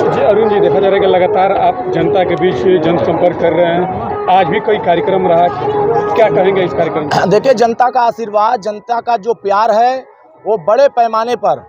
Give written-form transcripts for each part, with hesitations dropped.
जी अरुण जी, देखा जा रहा है कि लगातार आप जनता के बीच जनसंपर्क कर रहे हैं। आज भी कोई कार्यक्रम रहा, क्या कहेंगे इस कार्यक्रम में? देखिए, जनता का आशीर्वाद, जनता का जो प्यार है वो बड़े पैमाने पर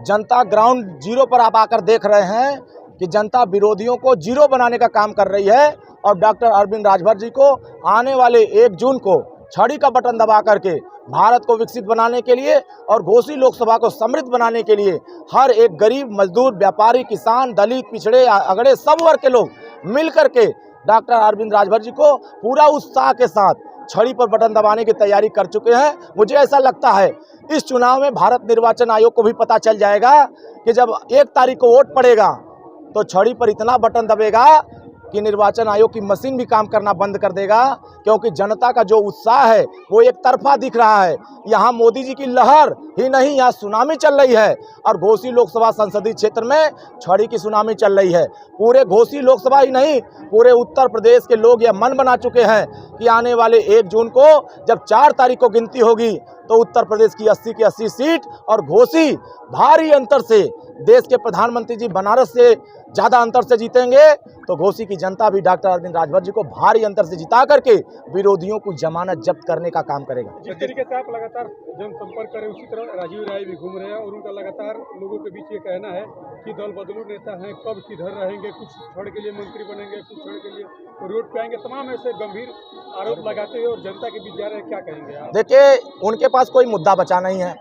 जनता ग्राउंड जीरो पर आप आकर देख रहे हैं कि जनता विरोधियों को जीरो बनाने का काम कर रही है। और डॉक्टर अरविंद राजभर जी को आने वाले 1 जून को छड़ी का बटन दबा करके भारत को विकसित बनाने के लिए और घोसी लोकसभा को समृद्ध बनाने के लिए हर एक गरीब, मजदूर, व्यापारी, किसान, दलित, पिछड़े, अगड़े सब वर्ग के लोग मिल करके डॉक्टर अरविंद राजभर जी को पूरा उत्साह के साथ छड़ी पर बटन दबाने की तैयारी कर चुके हैं। मुझे ऐसा लगता है इस चुनाव में भारत निर्वाचन आयोग को भी पता चल जाएगा कि जब 1 तारीख को वोट पड़ेगा तो छड़ी पर इतना बटन दबेगा कि निर्वाचन आयोग की मशीन भी काम करना बंद कर देगा, क्योंकि जनता का जो उत्साह है वो एक तरफा दिख रहा है। यहाँ मोदी जी की लहर ही नहीं, यहाँ सुनामी चल रही है और घोसी लोकसभा संसदीय क्षेत्र में छड़ी की सुनामी चल रही है। पूरे घोसी लोकसभा ही नहीं, पूरे उत्तर प्रदेश के लोग यह मन बना चुके हैं कि आने वाले 1 जून को जब 4 तारीख को गिनती होगी तो उत्तर प्रदेश की 80 की 80 सीट और घोसी भारी अंतर से, देश के प्रधानमंत्री जी बनारस से ज़्यादा अंतर से जीतेंगे। तो घोसी की जनता भी डॉक्टर अरविंद राजभर जी को भारी अंतर से जिता करके विरोधियों को जमानत जब्त करने का काम करेगा। जिस तरीके से आप लगातार जनसंपर्क करें, उसी तरह राजीव राय भी घूम रहे हैं और उनका लगातार लोगों के बीच ये कहना है कि दल बदलू नेता हैं, कब किधर रहेंगे, कुछ क्षण के लिए मंत्री बनेंगे, कुछ क्षण के लिए रोड पे आएंगे, तमाम ऐसे गंभीर आरोप लगाते हुए और जनता के बीच जा रहे हैं। क्या कहेंगे आप? देखिए, उनके पास कोई मुद्दा बचा नहीं है,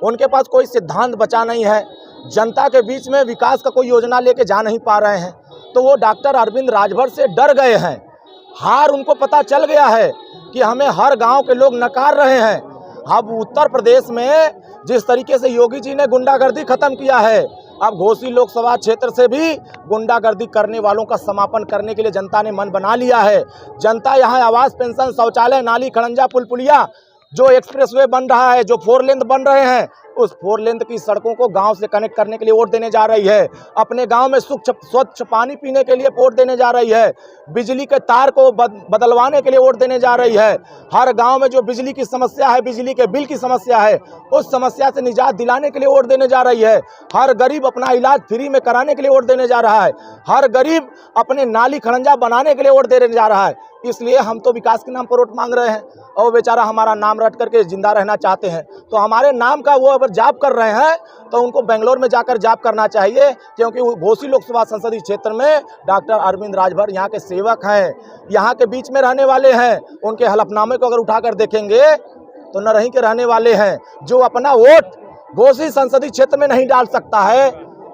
उनके पास कोई सिद्धांत बचा नहीं है, जनता के बीच में विकास का कोई योजना लेके जा नहीं पा रहे हैं। तो वो डॉक्टर अरविंद राजभर से डर गए हैं। हार उनको पता चल गया है कि हमें हर गांव के लोग नकार रहे हैं। अब उत्तर प्रदेश में जिस तरीके से योगी जी ने गुंडागर्दी खत्म किया है, अब घोसी लोकसभा क्षेत्र से भी गुंडागर्दी करने वालों का समापन करने के लिए जनता ने मन बना लिया है। जनता यहाँ आवास, पेंशन, शौचालय, नाली, खड़ंजा, पुल पुलिया, जो एक्सप्रेसवे बन रहा है, जो 4 लेन बन रहे हैं, उस 4 लेन की सड़कों को गांव से कनेक्ट करने के लिए वोट देने जा रही है। अपने गांव में स्वच्छ पानी पीने के लिए वोट देने जा रही है। बिजली के तार को बदलवाने के लिए वोट देने जा रही है। हर गांव में जो बिजली की समस्या है, बिजली के बिल की समस्या है, उस समस्या से निजात दिलाने के लिए वोट देने जा रही है। हर गरीब अपना इलाज फ्री में कराने के लिए वोट देने जा रहा है। हर गरीब अपने नाली खड़ंजा बनाने के लिए वोट देने जा रहा है। इसलिए हम तो विकास के नाम पर वोट मांग रहे हैं और बेचारा हमारा नाम रट करके जिंदा रहना चाहते हैं। तो हमारे नाम का वो अगर जॉब कर रहे हैं तो उनको बेंगलोर में जाकर जॉब करना चाहिए, क्योंकि वो घोसी लोकसभा संसदीय क्षेत्र में डॉक्टर अरविंद राजभर यहाँ के सेवक हैं, यहाँ के बीच में रहने वाले हैं। उनके हलफनामे को अगर उठाकर देखेंगे तो न रही के रहने वाले हैं। जो अपना वोट घोसी संसदीय क्षेत्र में नहीं डाल सकता है,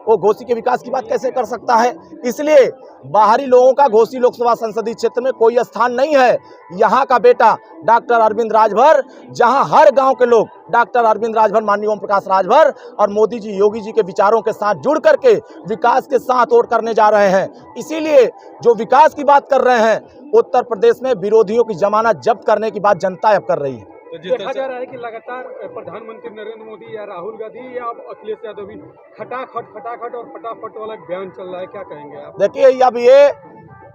वो घोसी के विकास की बात कैसे कर सकता है? इसलिए बाहरी लोगों का घोसी लोकसभा संसदीय क्षेत्र में कोई स्थान नहीं है। यहाँ का बेटा डॉक्टर अरविंद राजभर, जहाँ हर गांव के लोग डॉक्टर अरविंद राजभर, माननीय ओम प्रकाश राजभर और मोदी जी, योगी जी के विचारों के साथ जुड़ करके विकास के साथ वोट करने जा रहे हैं। इसीलिए जो विकास की बात कर रहे हैं, उत्तर प्रदेश में विरोधियों की जमानत जब्त करने की बात जनता अब कर रही है। तो देखा जा रहा है कि लगातार प्रधानमंत्री नरेंद्र मोदी या राहुल गांधी या अखिलेश यादव भी खटाखट और फटाफट वाला बयान चल रहा है। क्या कहेंगे आप? देखिए, अब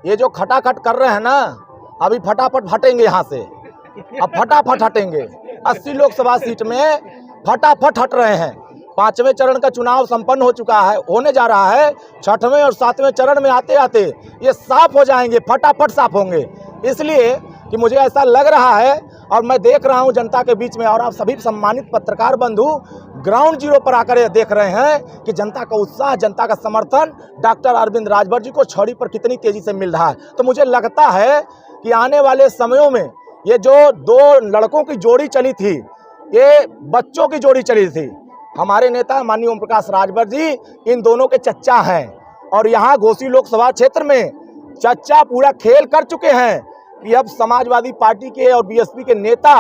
ये जो खटाखट कर रहे हैं ना, अभी फटाफट हटेंगे यहाँ से। अब फटाफट हटेंगे। 80 लोकसभा सीट में फटाफट हट रहे हैं। 5वें चरण का चुनाव संपन्न हो चुका है, होने जा रहा है। 6वें और 7वें चरण में आते आते ये साफ हो जाएंगे, फटाफट साफ होंगे। इसलिए कि मुझे ऐसा लग रहा है और मैं देख रहा हूं जनता के बीच में, और आप सभी सम्मानित पत्रकार बंधु ग्राउंड जीरो पर आकर ये देख रहे हैं कि जनता का उत्साह, जनता का समर्थन डॉक्टर अरविंद राजभर जी को छड़ी पर कितनी तेजी से मिल रहा है। तो मुझे लगता है कि आने वाले समयों में ये जो 2 लड़कों की जोड़ी चली थी, ये बच्चों की जोड़ी चली थी। हमारे नेता माननीय ओम प्रकाश राजभर जी इन दोनों के चच्चा हैं और यहाँ घोसी लोकसभा क्षेत्र में चच्चा पूरा खेल कर चुके हैं कि अब समाजवादी पार्टी के और बीएसपी के नेता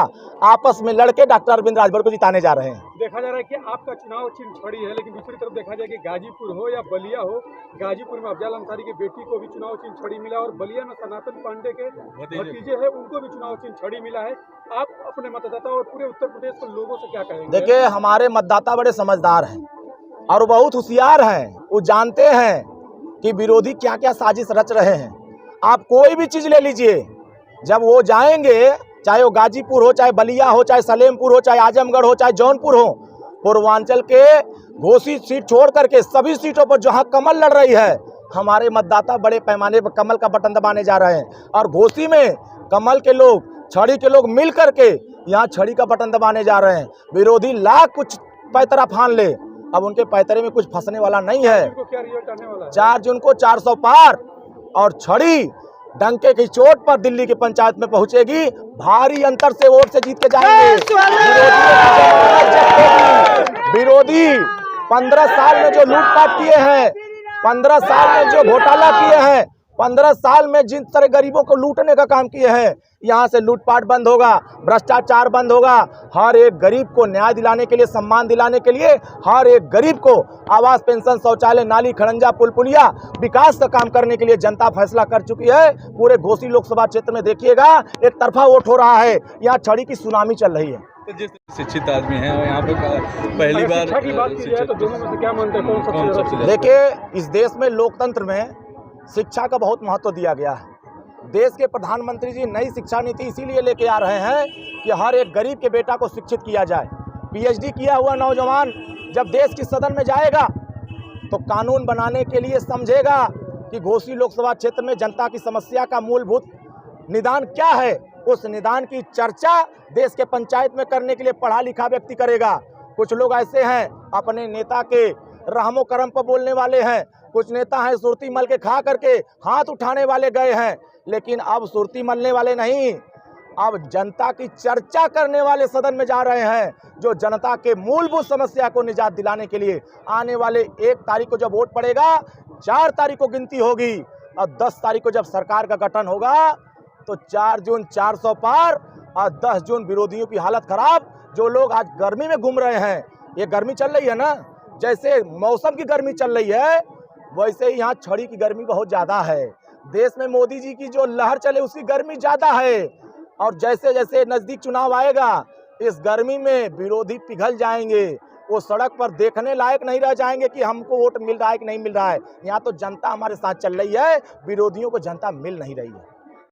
आपस में लड़के डॉक्टर अरविंद राजभर को जिताने जा रहे हैं। देखा जा रहा है कि आपका चुनाव चिन्ह छड़ी है, लेकिन दूसरी तरफ देखा जाए कि गाजीपुर हो या बलिया हो, गाजीपुर में अफजल अंसारी की बेटी को भी चुनाव चिन्ह छड़ी मिला और बलिया में सनातन पांडे के भतीजे हैं, उनको भी चुनाव चिन्ह छड़ी मिला है। आप अपने मतदाता और पूरे उत्तर प्रदेश के लोगों से क्या कहेंगे? देखिए, हमारे मतदाता बड़े समझदार हैं और बहुत होशियार हैं। वो जानते हैं कि विरोधी क्या क्या साजिश रच रहे हैं। आप कोई भी चीज़ ले लीजिए, जब वो जाएंगे, चाहे वो गाजीपुर हो, चाहे बलिया हो, चाहे सलेमपुर हो, चाहे आजमगढ़ हो, चाहे जौनपुर हो, पूर्वांचल के घोसी सीट छोड़ करके सभी सीटों पर जहां कमल लड़ रही है, हमारे मतदाता बड़े पैमाने पर कमल का बटन दबाने जा रहे हैं और घोसी में कमल के लोग, छड़ी के लोग मिल करके यहाँ छड़ी का बटन दबाने जा रहे हैं। विरोधी लाख कुछ पैतरा फान ले, अब उनके पैतरे में कुछ फंसने वाला नहीं है। क्या रिजल्ट आने वाला है? 4 जून को 400 पार और छड़ी डंके की चोट पर दिल्ली की पंचायत में पहुंचेगी। भारी अंतर से वोट से जीत के जाएंगे। विरोधी 15 साल में जो लूटपाट किए हैं, 15 साल में जो घोटाला किए हैं, 15 साल में जिन तरह गरीबों को लूटने का काम किए हैं, यहाँ से लूटपाट बंद होगा, भ्रष्टाचार बंद होगा। हर एक गरीब को न्याय दिलाने के लिए, सम्मान दिलाने के लिए, हर एक गरीब को आवास, पेंशन, शौचालय, नाली, खड़ंजा, पुल पुलिया, विकास का काम करने के लिए जनता फैसला कर चुकी है। पूरे घोसी लोकसभा क्षेत्र में देखिएगा एक तरफा वोट हो रहा है, यहाँ छड़ी की सुनामी चल रही है। तो जिस शिक्षित आदमी हैं और यहाँ पे पहली बार शिक्षा की बात की जाए तो दोनों में से क्या मानते हैं, कौन सबसे ज्यादा? देखिए, इस देश में लोकतंत्र में शिक्षा का बहुत महत्व दिया गया है। देश के प्रधानमंत्री जी नई शिक्षा नीति इसीलिए लेके आ रहे हैं कि हर एक गरीब के बेटा को शिक्षित किया जाए। पीएचडी किया हुआ नौजवान जब देश की सदन में जाएगा तो कानून बनाने के लिए समझेगा कि घोसी लोकसभा क्षेत्र में जनता की समस्या का मूलभूत निदान क्या है। उस निदान की चर्चा देश के पंचायत में करने के लिए पढ़ा लिखा व्यक्ति करेगा। कुछ लोग ऐसे हैं अपने नेता के रहमो करम पर बोलने वाले हैं, कुछ नेता हैं सुरती मल के खा करके हाथ उठाने वाले गए हैं, लेकिन अब सुरती मलने वाले नहीं, अब जनता की चर्चा करने वाले सदन में जा रहे हैं, जो जनता के मूलभूत समस्या को निजात दिलाने के लिए। आने वाले 1 तारीख को जब वोट पड़ेगा, 4 तारीख को गिनती होगी और 10 तारीख को जब सरकार का गठन होगा तो 4 जून 400 पार और 10 जून विरोधियों की हालत खराब। जो लोग आज गर्मी में घूम रहे हैं, ये गर्मी चल रही है ना, जैसे मौसम की गर्मी चल रही है वैसे ही यहाँ छड़ी की गर्मी बहुत ज़्यादा है। देश में मोदी जी की जो लहर चले उसकी गर्मी ज़्यादा है और जैसे जैसे नज़दीक चुनाव आएगा इस गर्मी में विरोधी पिघल जाएंगे। वो सड़क पर देखने लायक नहीं रह जाएंगे कि हमको वोट मिल रहा है कि नहीं मिल रहा है। यहाँ तो जनता हमारे साथ चल रही है, विरोधियों को जनता मिल नहीं रही है।